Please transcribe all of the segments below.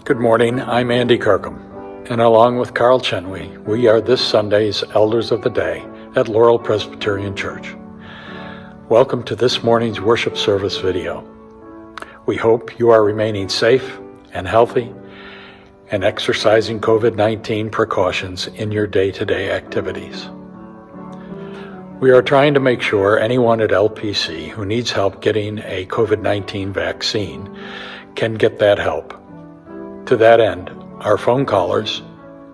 Good morning, I'm Andy Kirkham, and along with Carl Chenwy, we are this Sunday's Elders of the Day at Laurel Presbyterian Church. Welcome to this morning's worship service video. We hope you are remaining safe and healthy and exercising COVID-19 precautions in your day-to-day activities. We are trying to make sure anyone at LPC who needs help getting a COVID-19 vaccine can get that help. To that end, our phone callers,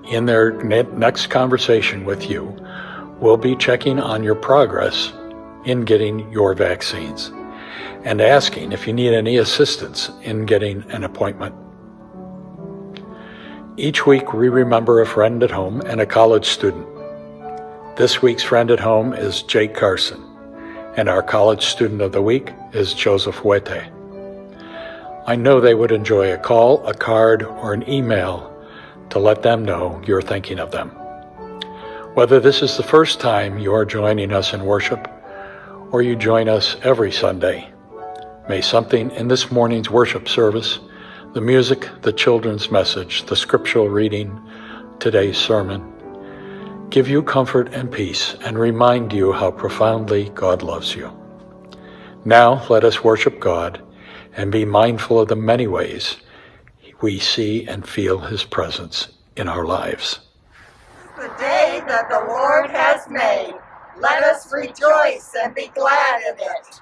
in their next conversation with you, will be checking on your progress in getting your vaccines and asking if you need any assistance in getting an appointment. Each week, we remember a friend at home and a college student. This week's friend at home is Jake Carson, and our college student of the week is Joseph Wete. I know they would enjoy a call, a card, or an email to let them know you're thinking of them. Whether this is the first time you are joining us in worship, or you join us every Sunday, may something in this morning's worship service, the music, the children's message, the scriptural reading, today's sermon, give you comfort and peace and remind you how profoundly God loves you. Now let us worship God and be mindful of the many ways we see and feel His presence in our lives. The day that the Lord has made, let us rejoice and be glad in it.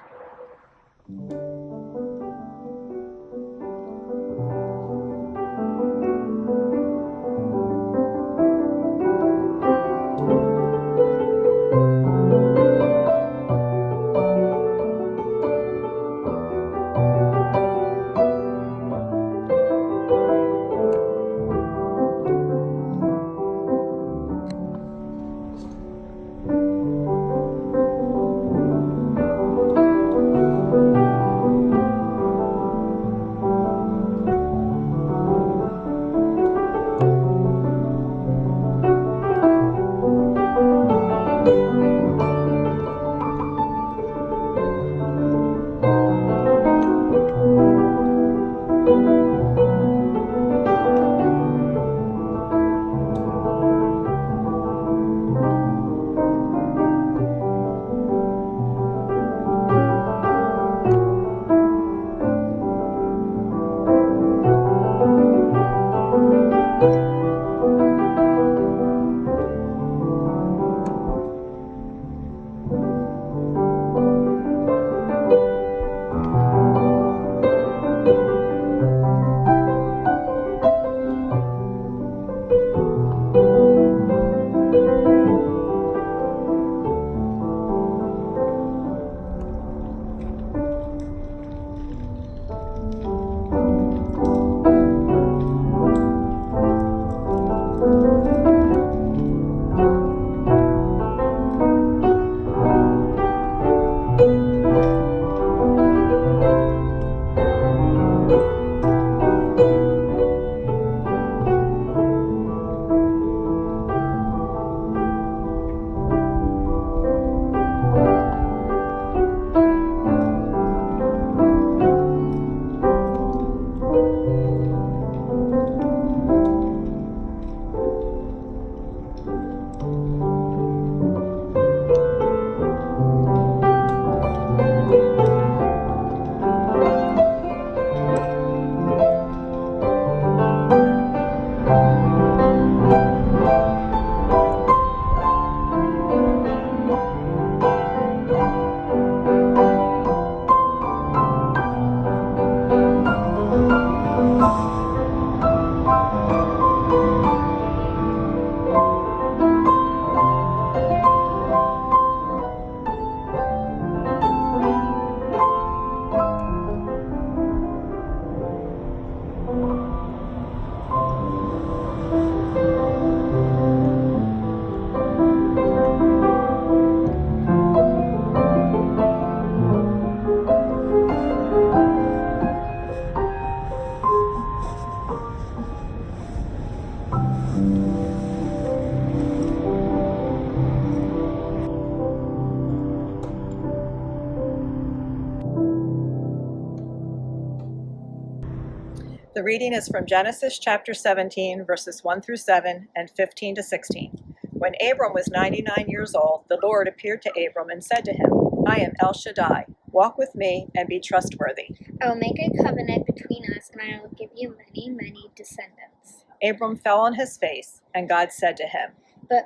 The reading is from Genesis chapter 17, verses 1 through 7 and 15 to 16. When Abram was 99 years old, the Lord appeared to Abram and said to him, I am El Shaddai. Walk with me and be trustworthy. I will make a covenant between us, and I will give you many, many descendants. Abram fell on his face, and God said to him, But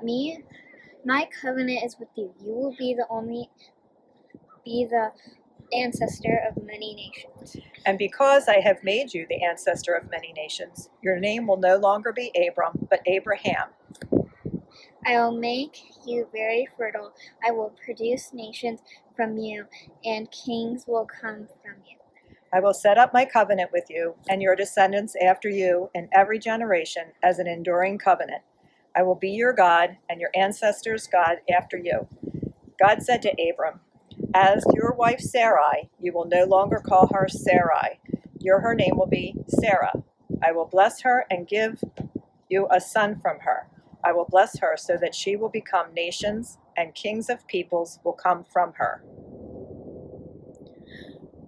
my covenant is with you. You will be the ancestor of many nations. And because I have made you the ancestor of many nations, your name will no longer be Abram, but Abraham. I will make you very fertile. I will produce nations from you, and kings will come from you. I will set up my covenant with you and your descendants after you in every generation as an enduring covenant. I will be your God and your ancestors' God after you. God said to Abram, As your wife Sarai, you will no longer call her Sarai. Her name will be Sarah. I will bless her and give you a son from her. I will bless her so that she will become nations, and kings of peoples will come from her.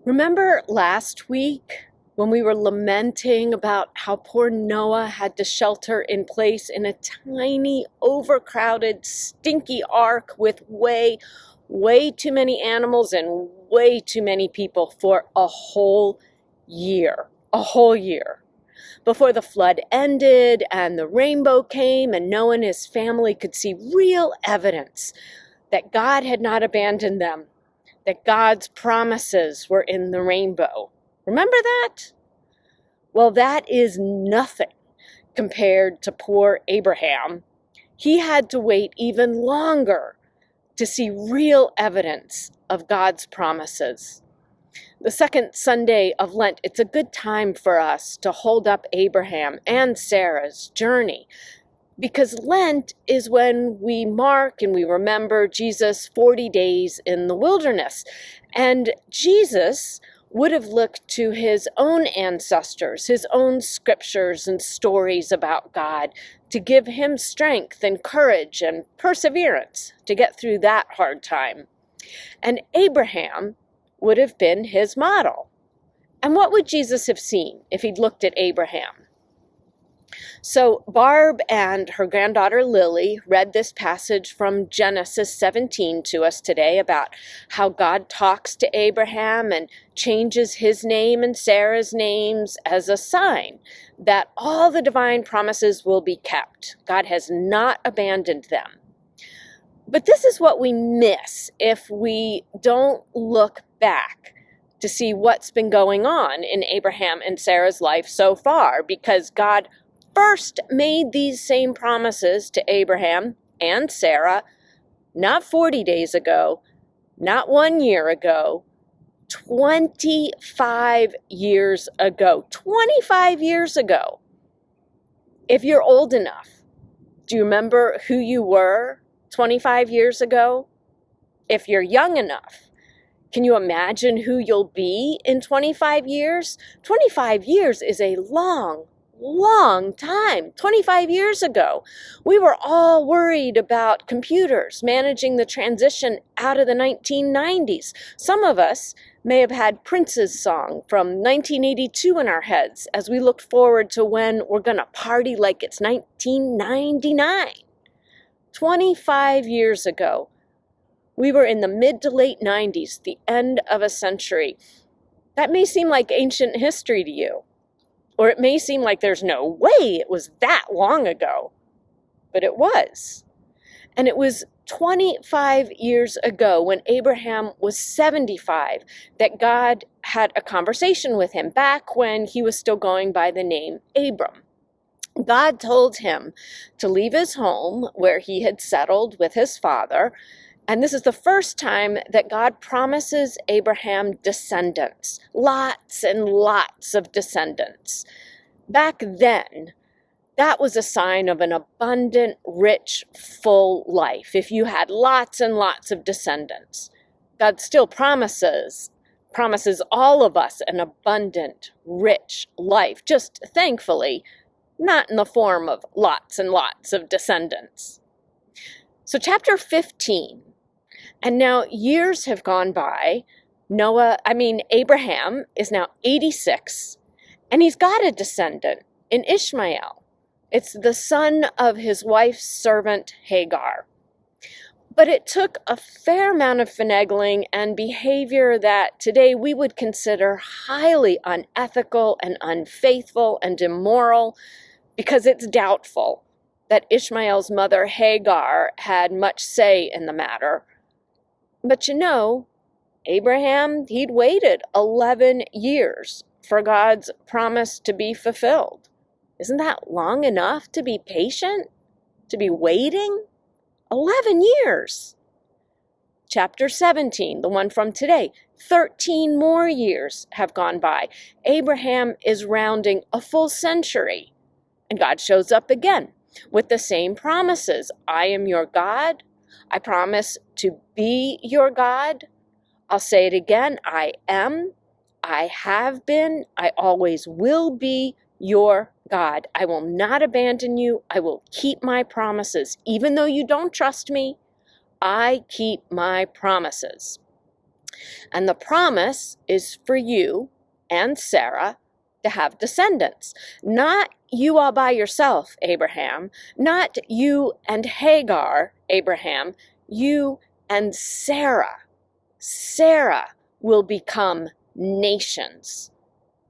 Remember last week when we were lamenting about how poor Noah had to shelter in place in a tiny, overcrowded, stinky ark with way too many animals and way too many people for a whole year. Before the flood ended and the rainbow came and Noah and his family could see real evidence that God had not abandoned them, that God's promises were in the rainbow. Remember that? Well, that is nothing compared to poor Abraham. He had to wait even longer to see real evidence of God's promises. The second Sunday of Lent, it's a good time for us to hold up Abraham and Sarah's journey, because Lent is when we mark and we remember Jesus' 40 days in the wilderness. And Jesus would have looked to his own ancestors, his own scriptures and stories about God to give him strength and courage and perseverance to get through that hard time. And Abraham would have been his model. And what would Jesus have seen if he'd looked at Abraham? So Barb and her granddaughter Lily read this passage from Genesis 17 to us today about how God talks to Abraham and changes his name and Sarah's names as a sign that all the divine promises will be kept. God has not abandoned them. But this is what we miss if we don't look back to see what's been going on in Abraham and Sarah's life so far, because God first made these same promises to Abraham and Sarah not 40 days ago, not 1 year ago, 25 years ago. 25 years ago. If you're old enough, do you remember who you were 25 years ago? If you're young enough, can you imagine who you'll be in 25 years? 25 years is a long time. 25 years ago, we were all worried about computers managing the transition out of the 1990s. Some of us may have had Prince's song from 1982 in our heads as we looked forward to when we're going to party like it's 1999. 25 years ago, we were in the mid to late 90s, the end of a century. That may seem like ancient history to you, or it may seem like there's no way it was that long ago, but it was. And it was 25 years ago when Abraham was 75 that God had a conversation with him back when he was still going by the name Abram. God told him to leave his home where he had settled with his father. And this is the first time that God promises Abraham descendants, lots and lots of descendants. Back then, that was a sign of an abundant, rich, full life. If you had lots and lots of descendants, God still promises all of us an abundant, rich life. Just thankfully, not in the form of lots and lots of descendants. So chapter 15. And now years have gone by. Abraham is now 86, And he's got a descendant in Ishmael. It's the son of his wife's servant Hagar. But it took a fair amount of finagling and behavior that today we would consider highly unethical and unfaithful and immoral, because it's doubtful that Ishmael's mother Hagar had much say in the matter. But Abraham, he'd waited 11 years for God's promise to be fulfilled. Isn't that long enough to be patient, to be waiting? 11 years. Chapter 17, the one from today, 13 more years have gone by. Abraham is rounding a full century, and God shows up again with the same promises. I am your God. I promise to be your God. I'll say it again. I am, I have been, I always will be your God. I will not abandon you. I will keep my promises. Even though you don't trust me, I keep my promises. And the promise is for you and Sarah to have descendants. Not you all by yourself, Abraham. Not you and Hagar, Abraham. You and Sarah. Sarah will become nations.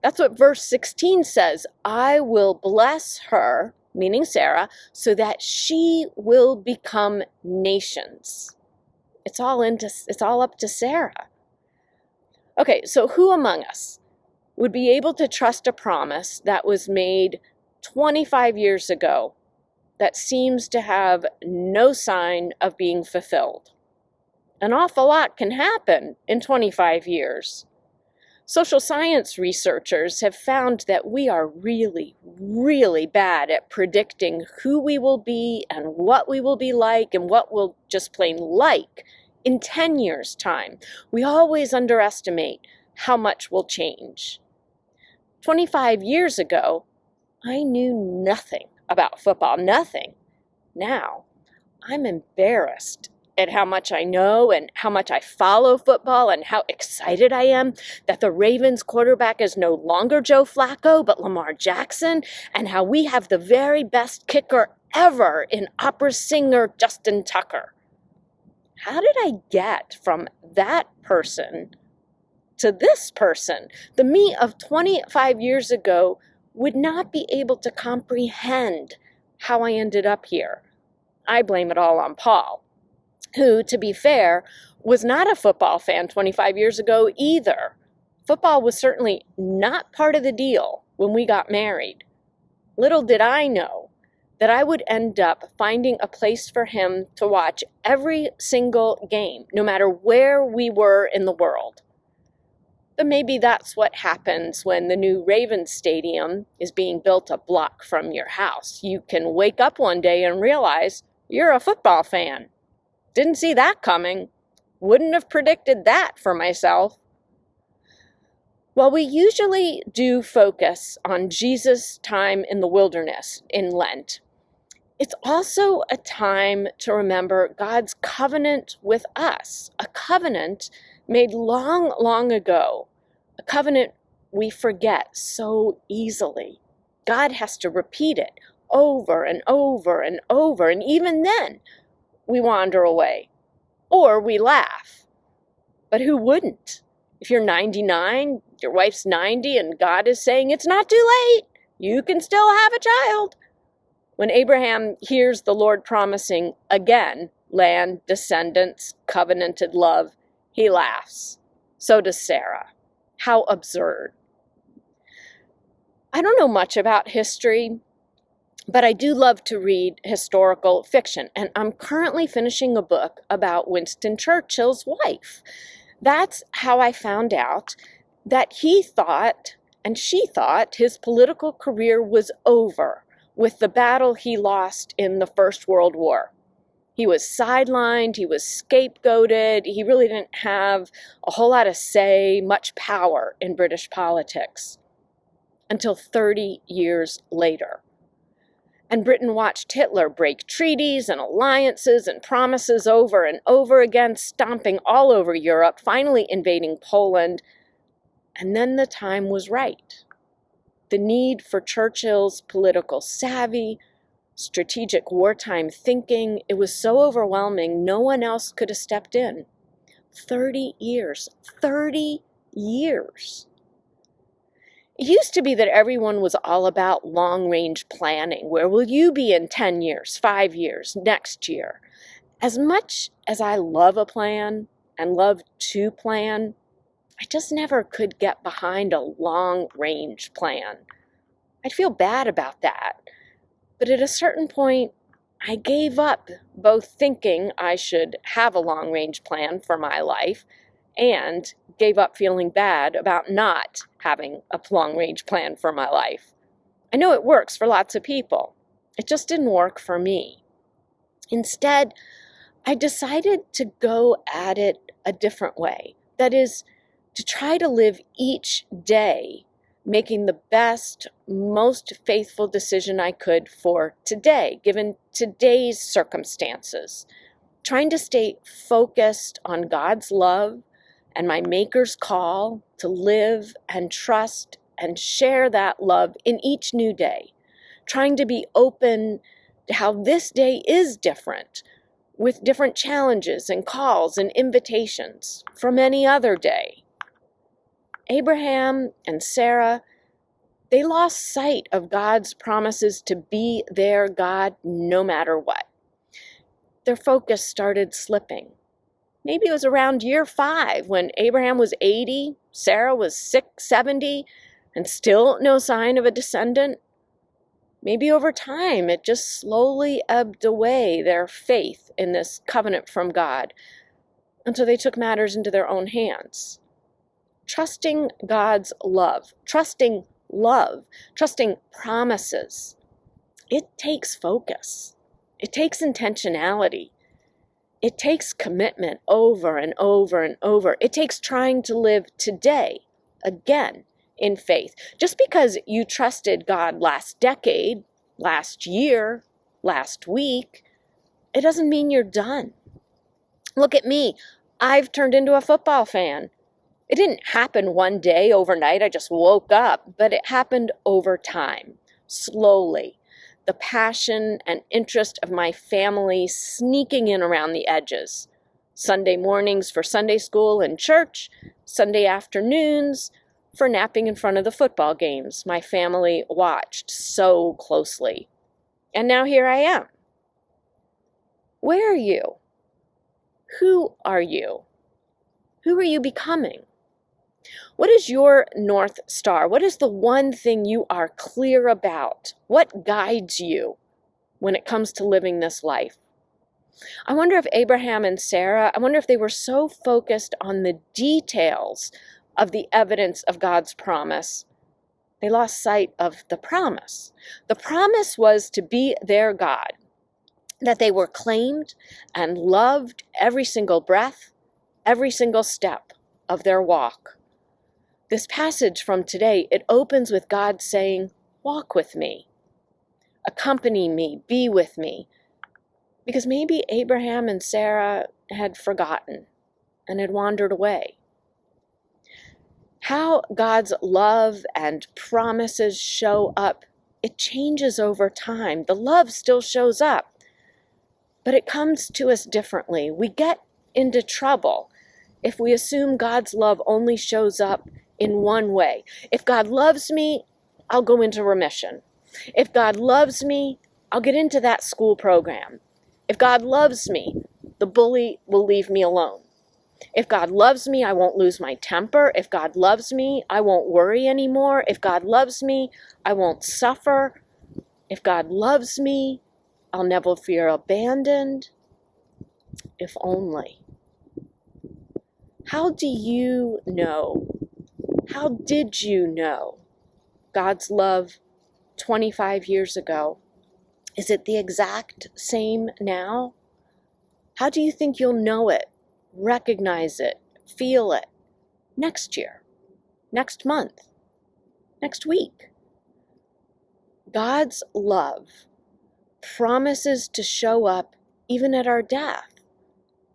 That's what verse 16 says. I will bless her, meaning Sarah, so that she will become nations. It's all up to Sarah. Okay, so who among us would be able to trust a promise that was made 25 years ago that seems to have no sign of being fulfilled? An awful lot can happen in 25 years. Social science researchers have found that we are really, really bad at predicting who we will be and what we will be like and what we'll just plain like in 10 years' time. We always underestimate how much will change. 25 years ago, I knew nothing about football, nothing. Now, I'm embarrassed at how much I know and how much I follow football and how excited I am that the Ravens quarterback is no longer Joe Flacco but Lamar Jackson, and how we have the very best kicker ever in opera singer Justin Tucker. How did I get from that person to this person? The me of 25 years ago would not be able to comprehend how I ended up here. I blame it all on Paul, who, to be fair, was not a football fan 25 years ago either. Football was certainly not part of the deal when we got married. Little did I know that I would end up finding a place for him to watch every single game, no matter where we were in the world. But maybe that's what happens when the new Ravens Stadium is being built a block from your house. You can wake up one day and realize you're a football fan. Didn't see that coming. Wouldn't have predicted that for myself. Well, we usually do focus on Jesus' time in the wilderness in Lent. It's also a time to remember God's covenant with us, a covenant made long, long ago, a covenant we forget so easily. God has to repeat it over and over and over, and even then, we wander away, or we laugh. But who wouldn't? If you're 99, your wife's 90, and God is saying, it's not too late, you can still have a child. When Abraham hears the Lord promising again, land, descendants, covenanted love, he laughs. So does Sarah. How absurd. I don't know much about history, but I do love to read historical fiction, and I'm currently finishing a book about Winston Churchill's wife. That's how I found out that he thought, and she thought, his political career was over with the battle he lost in the First World War. He was sidelined, he was scapegoated, he really didn't have a whole lot of say, much power in British politics until 30 years later. And Britain watched Hitler break treaties and alliances and promises over and over again, stomping all over Europe, finally invading Poland. And then the time was right. the need for Churchill's political savvy, strategic wartime thinking, it was so overwhelming, no one else could have stepped in. 30 years. 30 years. It used to be that everyone was all about long-range planning. Where will you be in 10 years, 5 years, next year? As much as I love a plan and love to plan, I just never could get behind a long-range plan. I'd feel bad about that. But at a certain point, I gave up both thinking I should have a long-range plan for my life and gave up feeling bad about not having a long-range plan for my life. I know it works for lots of people. It just didn't work for me. Instead, I decided to go at it a different way. That is, to try to live each day making the best, most faithful decision I could for today, given today's circumstances. Trying to stay focused on God's love and my Maker's call to live and trust and share that love in each new day. Trying to be open to how this day is different, with different challenges and calls and invitations from any other day. Abraham and Sarah, they lost sight of God's promises to be their God no matter what. Their focus started slipping. Maybe it was around year 5 when Abraham was 80, Sarah was 70, and still no sign of a descendant. Maybe over time it just slowly ebbed away, their faith in this covenant from God, until they took matters into their own hands. Trusting God's love, trusting promises, it takes focus. It takes intentionality. It takes commitment over and over and over. It takes trying to live today, again, in faith. Just because you trusted God last decade, last year, last week, it doesn't mean you're done. Look at me. I've turned into a football fan. It didn't happen one day overnight. I just woke up, but it happened over time, slowly. The passion and interest of my family sneaking in around the edges. Sunday mornings for Sunday school and church, Sunday afternoons for napping in front of the football games my family watched so closely. And now here I am. Where are you? Who are you? Who are you becoming? What is your North Star? What is the one thing you are clear about? What guides you when it comes to living this life? I wonder if Abraham and Sarah, I wonder if they were so focused on the details of the evidence of God's promise, they lost sight of the promise. The promise was to be their God, that they were claimed and loved every single breath, every single step of their walk. This passage from today, it opens with God saying, walk with me, accompany me, be with me. Because maybe Abraham and Sarah had forgotten and had wandered away. How God's love and promises show up, it changes over time. The love still shows up, but it comes to us differently. We get into trouble if we assume God's love only shows up in one way. If God loves me, I'll go into remission. If God loves me, I'll get into that school program. If God loves me, the bully will leave me alone. If God loves me, I won't lose my temper. If God loves me, I won't worry anymore. If God loves me, I won't suffer. If God loves me, I'll never feel abandoned. If only. How do you know? How did you know God's love 25 years ago? Is it the exact same now? How do you think you'll know it, recognize it, feel it next year, next month, next week? God's love promises to show up even at our death.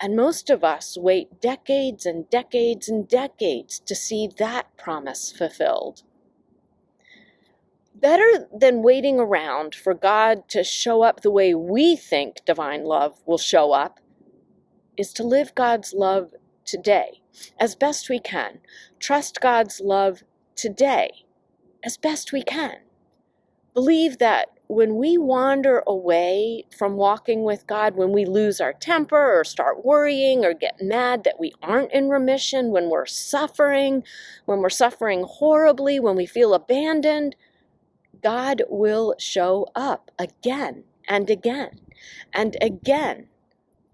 And most of us wait decades and decades and decades to see that promise fulfilled. Better than waiting around for God to show up the way we think divine love will show up is to live God's love today as best we can. Trust God's love today as best we can. Believe that when we wander away from walking with God, when we lose our temper or start worrying or get mad that we aren't in remission, when we're suffering horribly, when we feel abandoned, God will show up again and again and again.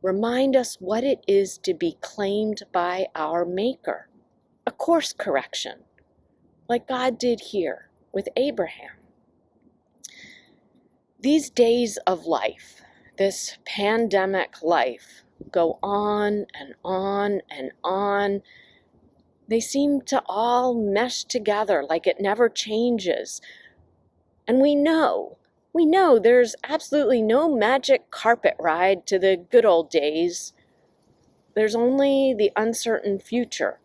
Remind us what it is to be claimed by our Maker. A course correction, like God did here with Abraham. These days of life, this pandemic life, go on and on and on. They seem to all mesh together like it never changes. And we know there's absolutely no magic carpet ride to the good old days. There's only the uncertain future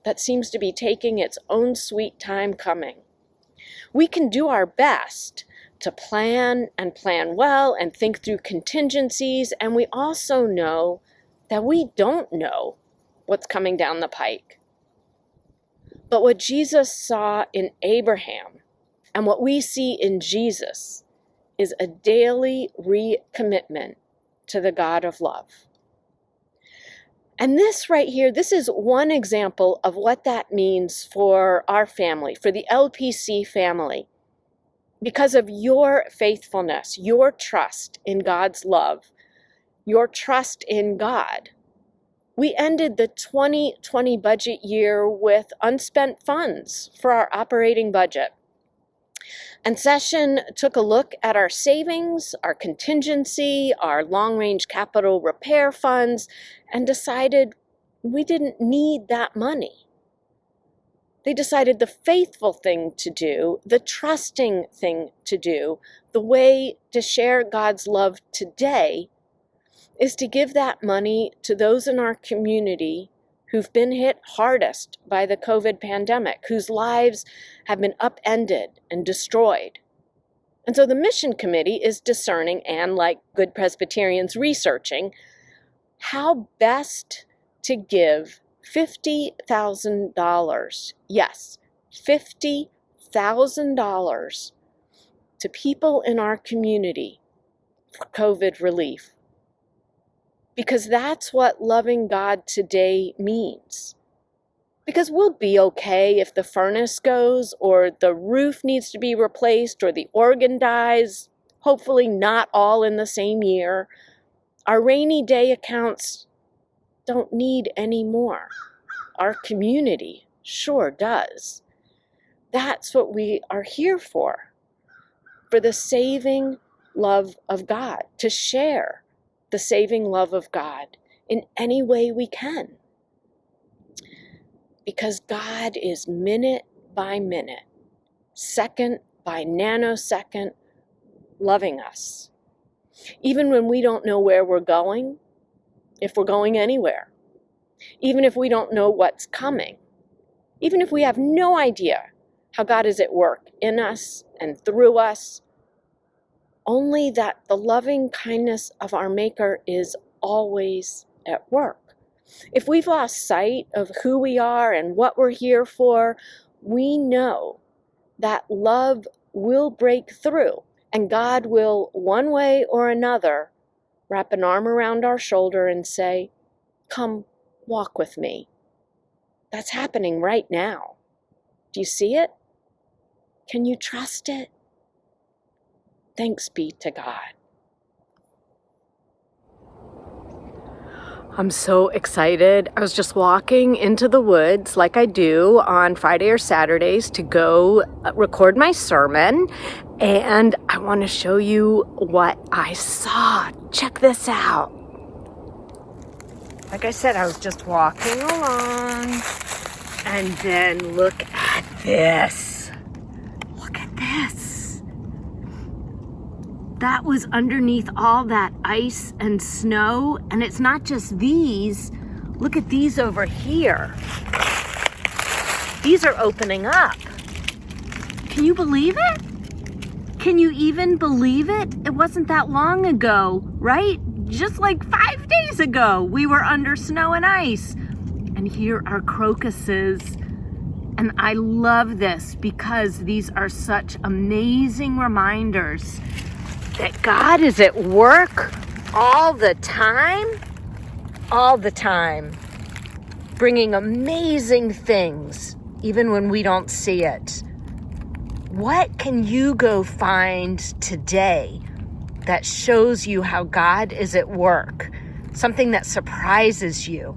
that seems to be taking its own sweet time coming. We can do our best to plan well and think through contingencies, and we also know that we don't know what's coming down the pike. But what Jesus saw in Abraham and what we see in Jesus is a daily recommitment to the God of love. And this right here, this is one example of what that means for our family, for the LPC family. Because of your faithfulness, your trust in God's love, your trust in God, we ended the 2020 budget year with unspent funds for our operating budget. And Session took a look at our savings, our contingency, our long-range capital repair funds, and decided we didn't need that money. They decided the faithful thing to do, the trusting thing to do, the way to share God's love today is to give that money to those in our community who've been hit hardest by the COVID pandemic, whose lives have been upended and destroyed. And so the mission committee is discerning and, like good Presbyterians, researching how best to give $50,000, yes, $50,000 to people in our community for COVID relief. Because that's what loving God today means. Because we'll be okay if the furnace goes, or the roof needs to be replaced, or the organ dies, hopefully not all in the same year. Our rainy day accounts don't need any more. Our community sure does. That's what we are here for the saving love of God, to share the saving love of God in any way we can. Because God is minute by minute, second by nanosecond, loving us. Even when we don't know where we're going, if we're going anywhere. Even if we don't know what's coming. Even if we have no idea how God is at work in us and through us. Only that the loving kindness of our Maker is always at work. If we've lost sight of who we are and what we're here for, we know that love will break through, and God will, one way or another, wrap an arm around our shoulder and say, "Come, walk with me." That's happening right now. Do you see it? Can you trust it? Thanks be to God. I'm so excited. I was just walking into the woods like I do on Friday or Saturdays to go record my sermon, and I want to show you what I saw. Check this out. Like I said, I was just walking along, and then look at this. Look at this. That was underneath all that ice and snow, and it's not just these. Look at these over here. These are opening up. Can you believe it? Can you even believe it? It wasn't that long ago, right? Just like 5 days ago, we were under snow and ice. And here are crocuses. And I love this because these are such amazing reminders that God is at work all the time, bringing amazing things, even when we don't see it. What can you go find today that shows you how God is at work? Something that surprises you.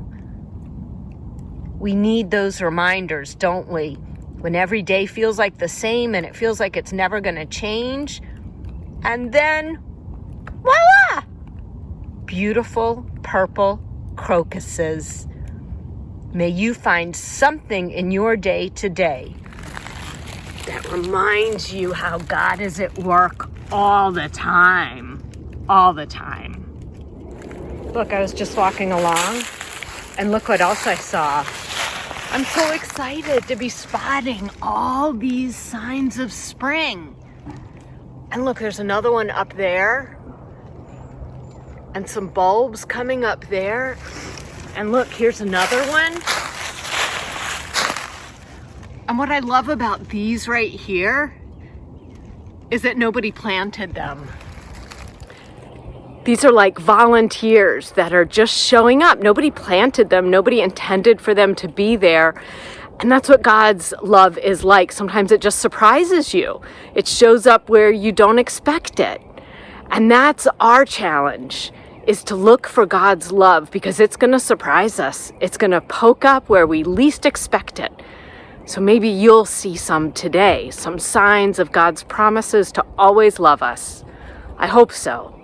We need those reminders, don't we? When every day feels like the same and it feels like it's never going to change. And then, voila! Beautiful purple crocuses. May you find something in your day today that reminds you how God is at work all the time. All the time. Look, I was just walking along, and look what else I saw. I'm so excited to be spotting all these signs of spring. And look, there's another one up there, and some bulbs coming up there. And look, here's another one. And what I love about these right here is that nobody planted them. These are like volunteers that are just showing up. Nobody planted them. Nobody intended for them to be there. And that's what God's love is like. Sometimes it just surprises you. It shows up where you don't expect it. And that's our challenge, is to look for God's love, because it's going to surprise us. It's going to poke up where we least expect it. So maybe you'll see some today, some signs of God's promises to always love us. I hope so.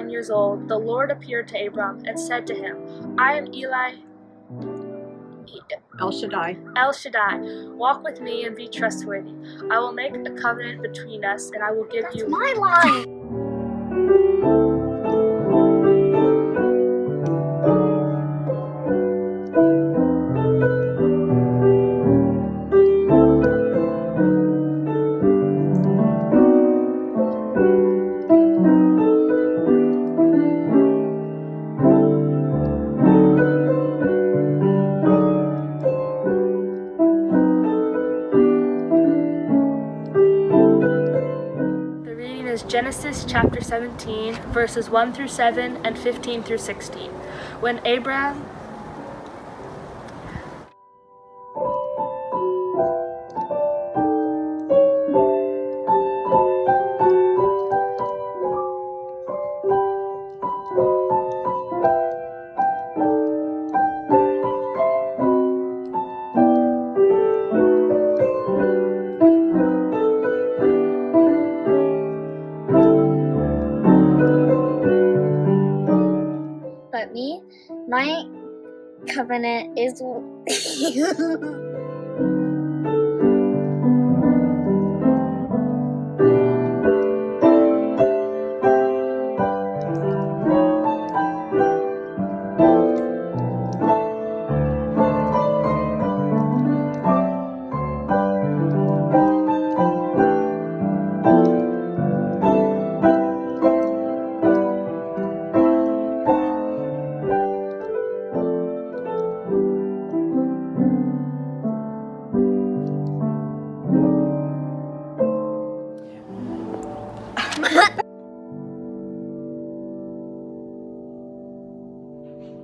Years old, the Lord appeared to Abram and said to him, I am El Shaddai. El Shaddai. Walk with me and be trustworthy. I will make a covenant between us, and I will give you my line. Genesis chapter 17, verses 1 through 7 and 15 through 16. When Abram But me, my covenant is